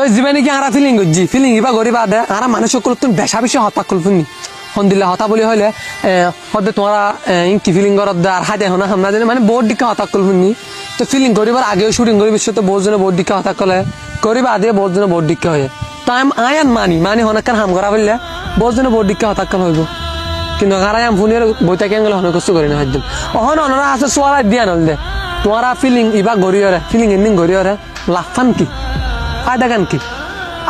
তো জীবনে কি আরা ফিলিং করছি ফিলিং ইবা গরিবা দে আরা মানুষ সকল তুমি বেশা বেশি হতা করবনি সন্দিল্লা হতা বলি হলে হতে তোমরা কি ফিলিং করত দে আর হাতে হনা হামনা জানি মানে বহুত দিকে হতা করবনি তো ফিলিং করিবার আগেও শুটিং করি বিশ্ব তো বহুত জনে বহুত দিকে হতা করলে করিবা আদে বহুত জনে বহুত দিকে হয় তো আয়ান মানি হনাকান হাম করা বললে বহুত জনে বহুত দিকে হতা কল হইব কিন্তু আরাই আম ফোনের বইটা কেন গেলে হনে কষ্ট করি না হয়তো অহন অনরা আছে সোয়ালা দিয়া নল দে তোমরা ফিলিং ইবা গরিয়রে ফিলিং এন্ডিং গরিয়রে লাফান কি ফায়দা গান কি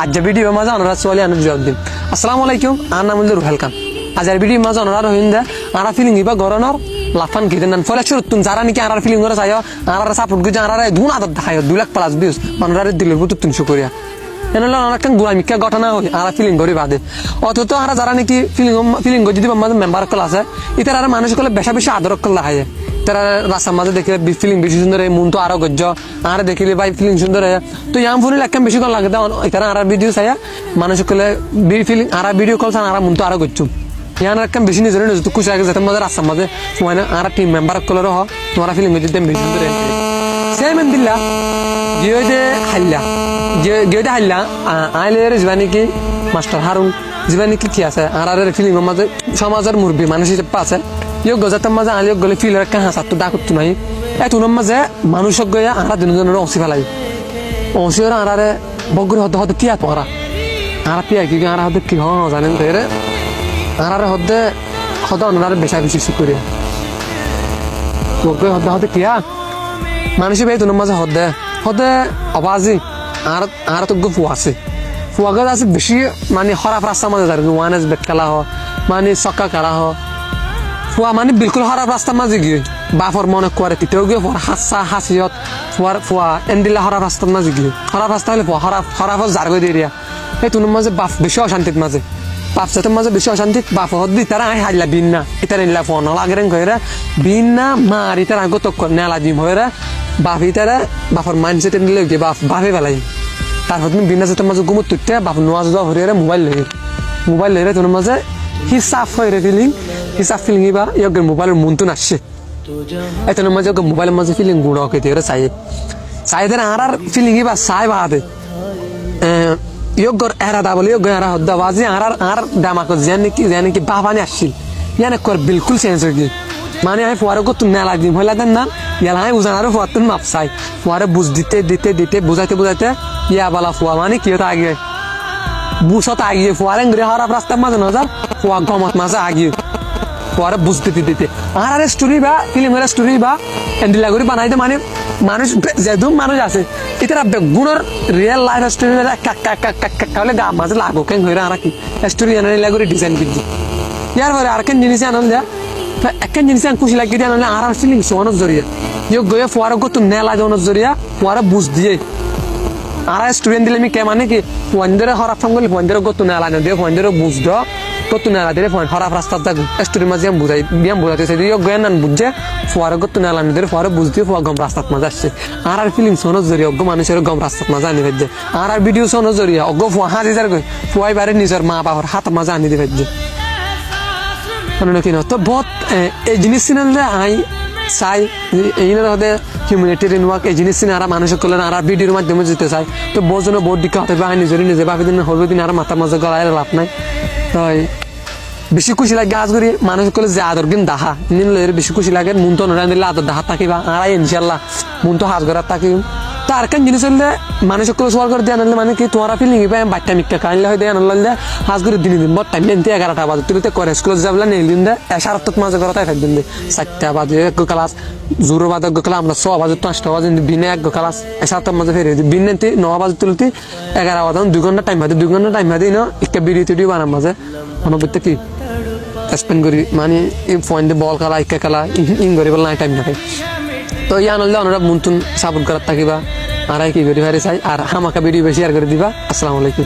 আজ ভিডিও মাঝে অনরা সোয়ালি আনন্দ জবাব দিন আসসালামু আলাইকুম আর নাম হল রুহেল খান আজের ভিডিও মাঝে অনরা রহিন্দা আরা ফিলিং ইবা গরনর লাফান কি দেন ফলে শুরু তুমি যারা নাকি আরার ফিলিং করে চাইও আরার সাপোর্ট গুজে আরারে ধুন আদত দেখায় 2 লাখ প্লাস ভিউজ অনরারে দিলের বুত 300 করিয়া এনলা অনেক গুলামিকা ঘটনা হয় আরা ফিলিং করি বাদে অথচ আরা যারা নাকি ফিলিং যদি আমাদের মেম্বার কল আছে ইতার আর মানুষ কলে বেশা বেশি আদর কল দেখায় তারা রাস্তার মাঝে দেখলে ফিলিং বেশি সুন্দর মন তো আরো গজ্জ আর দেখিলে ভাই ফিলিং সুন্দর তো ইয়াম ফোনে একদম বেশি কল লাগে এখানে আর ভিডিও চাই মানুষ কলে ফিলিং আর ভিডিও কল চান আর মন তো আরো গজ্জ ইয়ান একদম বেশি নিজের নিজে খুশি লাগে যাতে মাঝে রাস্তার মাঝে সময় না আর টিম মেম্বার কলের হ তোমার ফিলিং যদি বেশি সুন্দর সেম দিল্লা গিয়ে হাল্লা গিয়ে হাল্লা আইলের জীবানি কি মাস্টার হারুন জীবানি কি আছে আর ফিলিং মাঝে সমাজের মুরব্বী মানুষ হিসেবে আছে ইয়ে গজাতের মাঝে আলিয়ে গলে ফিলের একটা হাসার তো ডাক নাই এতুনের মাঝে মানুষক গিয়ে আরা দিনের অসি ফেলাই অসির আরারে বগুড়ি হতে হতে কি তোরা আরা পিয়া কি আরা হতে কি হওয়া জানেন তো এরে আরারে হতে হতে অনারে বেশা বেশি করিয়া বগুড়ি হতে হতে কিয়া মানুষের এই তুনের মাঝে হতে অবাজি আর তো ফুয়া আছে ফুয়া গাছ আছে বেশি মানে খারাপ রাস্তার মাঝে যার ওয়ানেস বেট খেলা হ মানে চক্কা কাড়া হ ফুয়া মানে বিলকুল খারাপ রাস্তার মাঝে গিয়ে বাফর মনে করে তিতেও গিয়ে হাসা হাসিয়ত ফুয়া এন্ডিলা খারাপ রাস্তার মাঝে গিয়ে খারাপ রাস্তা হলে খারাপ যার গই দিয়ে এই তুনের মাঝে বাপ বেশি অশান্তির মাঝে বাপ সাথের মাঝে বেশি অশান্তি বাপ হদ দি তারা হাইলা বিন না ইতার এনলা ফোন লাগেন কইরা বিন না মার ইতার আগে তো নেলা দিম হইরা বাপ ইতারা বাপর মাইন্ডসেট নিলে গিয়ে বাপে বেলাই তার হদ বিনা সাথের মাঝে ঘুমো তুইতে বাপ নোয়াজ দেওয়া হরিয়ারে মোবাইল লইরে তোর মাঝে হিসাব হয়ে হিসাব ফিলিং বা ইয়গের মোবাইলের মনতুন আসছে এতন মাঝে মোবাইলের মাঝে ফিলিং গুঁড়ো খেতে চাই দেন আর ফিলিং বা চাই বাদে ইয়গর এরাদা বলে ইয়গ এরা হদ্দা বাজি আর দামাক জানি কি বাবানি আসছিল ইয়ানে কর বিলকুল চেঞ্জ হয়ে গিয়ে মানে আমি ফুয়ারে কত নেলা দিম হইলা দেন না ইয়ালা আমি বুঝান আরো ফুয়ার মাপ চাই ফুয়ারে বুঝ দিতে বুঝাইতে ইয়া বালা ফুয়া মানে কি হতো আগে বুঝত আগিয়ে ফুয়ারে ঘুরে খারাপ রাস্তার মাঝে না যা ফুয়া গমত মাঝে আগিয়ে ফুয়ারে বুঝ দিতে আর স্টোরি বা ফিল্মের স্টোরি বা এন্ডিলা করে বানাইতে মানে মানুষ যেহেতু মানুষ আছে এটা গুণের রিয়েল লাইফ স্টোরি কালে গা মাঝে লাগো কেন হইরা আর কি স্টোরি এনে করে ডিজাইন করছি ইয়ার পরে আর কেন জিনিস আনন্দ দেয়া একখান জিনিস খুশি লাগিয়ে দিয়ে আনলে আর ফিলিংস অনেক জড়িয়ে ইয়ে গিয়ে ফুয়ারে কত নেলা অনেক জড়িয়া ফুয়ারে বুঝ দিয়ে আর স্টুডেন্ট দিলে আমি কে মানে কি ফোনদের খারাপ ফোন করলে ফোনদের কত নেলা দিয়ে ফোনদের বুঝ দ কত নেলা দিয়ে ফোন খারাপ রাস্তা থাকবে স্টোরির মাঝে আমি বুঝাইতে চাই জ্ঞান বুঝছে ফুয়ারে কত নেলা দিয়ে ফুয়ারে বুঝ দিয়ে ফুয়া গম রাস্তার মাঝে আসছে আর ফিলিংস অনেক জড়িয়ে অজ্ঞ মানুষের গম রাস্তার মাঝে আনি ফেলছে আর ভিডিও অনেক জড়িয়ে অজ্ঞ ফুয়া হাজি যার গই ফুয়াই বারে নিজের মা বাবার হাত মাঝে আনি দিয়ে ফেলছে কিনা তো বহুত এই জিনিস চিনে আই চাই এই হতে হিউম্যানিটেরিয়ান ওয়ার্ক এই জিনিস চিনে আর মানুষের করলে আর ভিডিওর মাধ্যমে যেতে চাই তো বহুত জনে বহুত দিকে হতে পারে নিজে ভাবি দিন হলবে দিন আর মাথার মাঝে গলায় লাভ নাই তাই বেশি খুশি লাগে আজ করি মানুষ করলে যে আদর কিন্তু দাহা নিলে বেশি খুশি লাগে মন তো নড়াই দিলে আদর দাহা থাকিবা আর ইনশাল্লাহ মন তো হাজ করার থাকিব তো আর কেন জিনিস হলে মানুষের করে সোয়াল করে দিয়ে আনলে মানে কি তোমার ফিলিং পাই বাচ্চা মিক্কা কাইলে হয় দিয়ে আনলে হাজ করে দিন বট টাইম দিন 11টা বাজে তুই করে স্কুলে যাবলে নেই দিন দে 7:30 মাঝে করে তাই দিন দে 4টা বাজে এক ক্লাস জোর বাজে ক্লাস আমরা 6 বাজে 5টা বাজে বিনে এক ক্লাস 7টা মাঝে ফেরে দিই বিনে 9 বাজে তুলতি 11 বাজে 2 ঘন্টা টাইম বাদে 2 ঘন্টা টাইম বাদে না একটা ভিডিও বানাম মাঝে অনুবৃত্তি কি স্পেন্ড করি মানে ফোন দিয়ে বল খেলা ইকা খেলা ইন করি বল না টাইম থাকে তো ইয়া আনলে ওনারা মনতুন সাপোর্ট করার থাকিবা আর কি ভিডিও চাই আর হামাকা ভিডিও বেশি শেয়ার করে দিবা আসসালামু আলাইকুম।